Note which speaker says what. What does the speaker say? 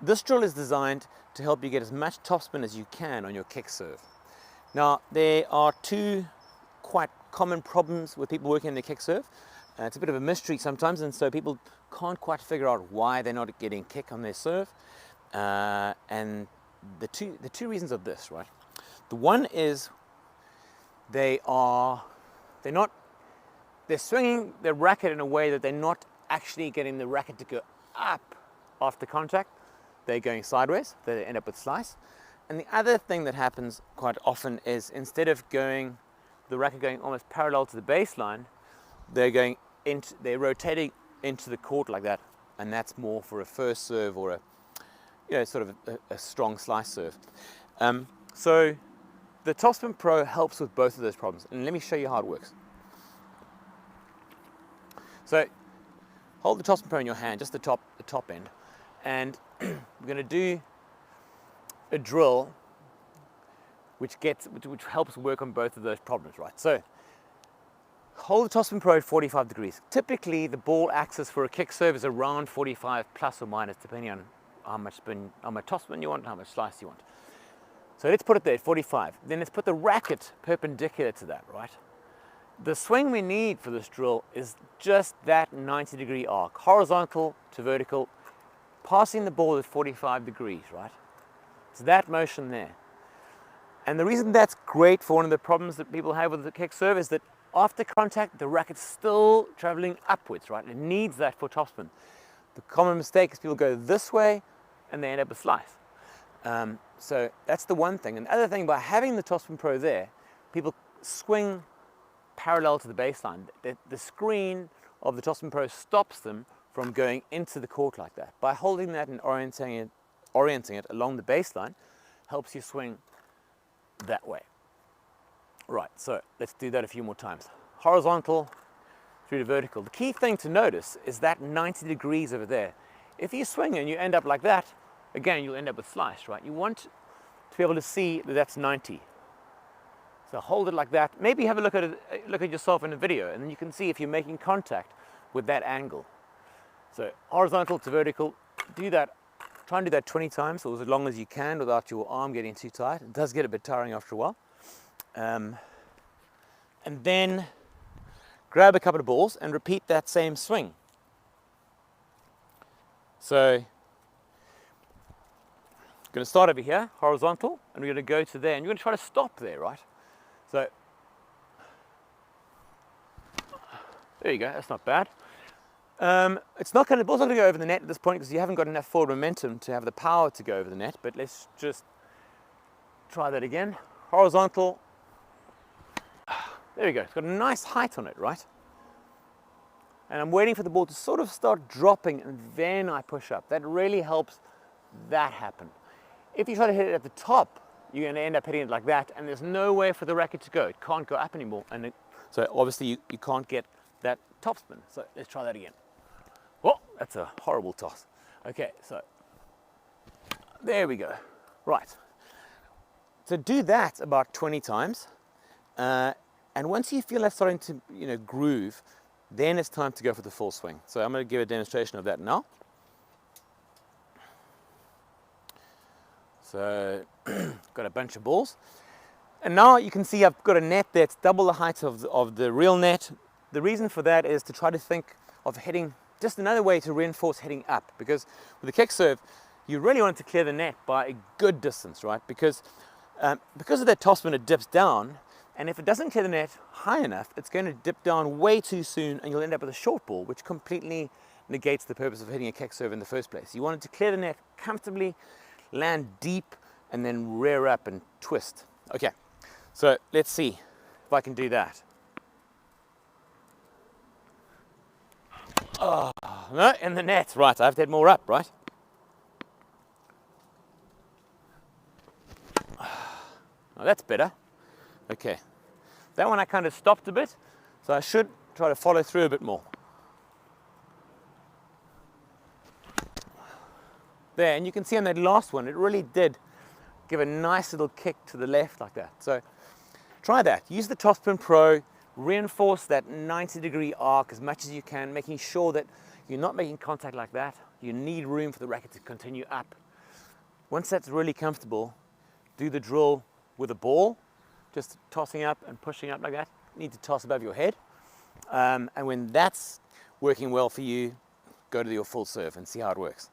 Speaker 1: this drill is designed to help you get as much topspin as you can on your kick serve. Now, there are two quite common problems with people working on their kick serve. It's a bit of a mystery sometimes, and so people can't quite figure out why they're not getting kick on their serve. And the two reasons of this, right? The one is they're swinging their racket in a way that they're not actually getting the racket to go up after contact. They're going sideways, they end up with slice. And the other thing that happens quite often is instead of the racket going almost parallel to the baseline, they're rotating into the court like that, and that's more for a first serve or sort of a strong slice serve. So the TopspinPro helps with both of those problems, and let me show you how it works. So hold the TopspinPro in your hand, just the top end, and we're going to do a drill which helps work on both of those problems, right? So hold the TopspinPro at 45 degrees. Typically, the ball axis for a kick serve is around 45 plus or minus, depending on how much topspin you want, how much slice you want. So let's put it there at 45. Then let's put the racket perpendicular to that, right? The swing we need for this drill is just that 90-degree arc, horizontal to vertical, passing the ball at 45 degrees, right? It's that motion there. And the reason that's great for one of the problems that people have with the kick serve is that after contact, the racket's still traveling upwards, right? It needs that for topspin. The common mistake is people go this way and they end up with slice. So that's the one thing. And the other thing, by having the TopspinPro there, people swing parallel to the baseline. The screen of the TopspinPro stops them from going into the court like that. By holding that and orienting it along the baseline, helps you swing that way. Right, so let's do that a few more times. Horizontal through to vertical. The key thing to notice is that 90 degrees over there. If you swing and you end up like that, again, you'll end up with slice, right? You want to be able to see that that's 90. So hold it like that. Maybe have a look at yourself in a video, and then you can see if you're making contact with that angle. So horizontal to vertical, do that. Try and do that 20 times, or as long as you can without your arm getting too tight. It does get a bit tiring after a while. And then grab a couple of balls and repeat that same swing. So I'm going to start over here, horizontal, and we're going to go to there, and you're going to try to stop there, right? So there you go, that's not bad. The ball's not going to go over the net at this point because you haven't got enough forward momentum to have the power to go over the net, but let's just try that again. Horizontal. There we go, it's got a nice height on it, right? And I'm waiting for the ball to sort of start dropping, and then I push up. That really helps that happen. If you try to hit it at the top, you're going to end up hitting it like that, and there's no way for the racket to go. It can't go up anymore, and so obviously you can't get that topspin. So let's try that again. Oh, that's a horrible toss. Okay, so there we go. Right. So do that about 20 times, and once you feel that starting to groove, then it's time to go for the full swing. So I'm going to give a demonstration of that now. So got a bunch of balls, and now you can see I've got a net that's double the height of the real net. The reason for that is to try to think of hitting, just another way to reinforce hitting up, because with the kick serve you really want to clear the net by a good distance, right? Because of that topspin, it dips down, and if it doesn't clear the net high enough, it's going to dip down way too soon, and you'll end up with a short ball, which completely negates the purpose of hitting a kick serve in the first place. You want it to clear the net comfortably, land deep, and then rear up and twist. Okay, so let's see if I can do that. Oh, no, in the net, right, I have to head more up, right? Oh, that's better. Okay, that one I kind of stopped a bit, so I should try to follow through a bit more. There, and you can see on that last one, it really did give a nice little kick to the left like that. So try that. Use the TopspinPro, reinforce that 90-degree arc as much as you can, making sure that you're not making contact like that. You need room for the racket to continue up. Once that's really comfortable, do the drill with a ball, just tossing up and pushing up like that. You need to toss above your head. And when that's working well for you, go to your full serve and see how it works.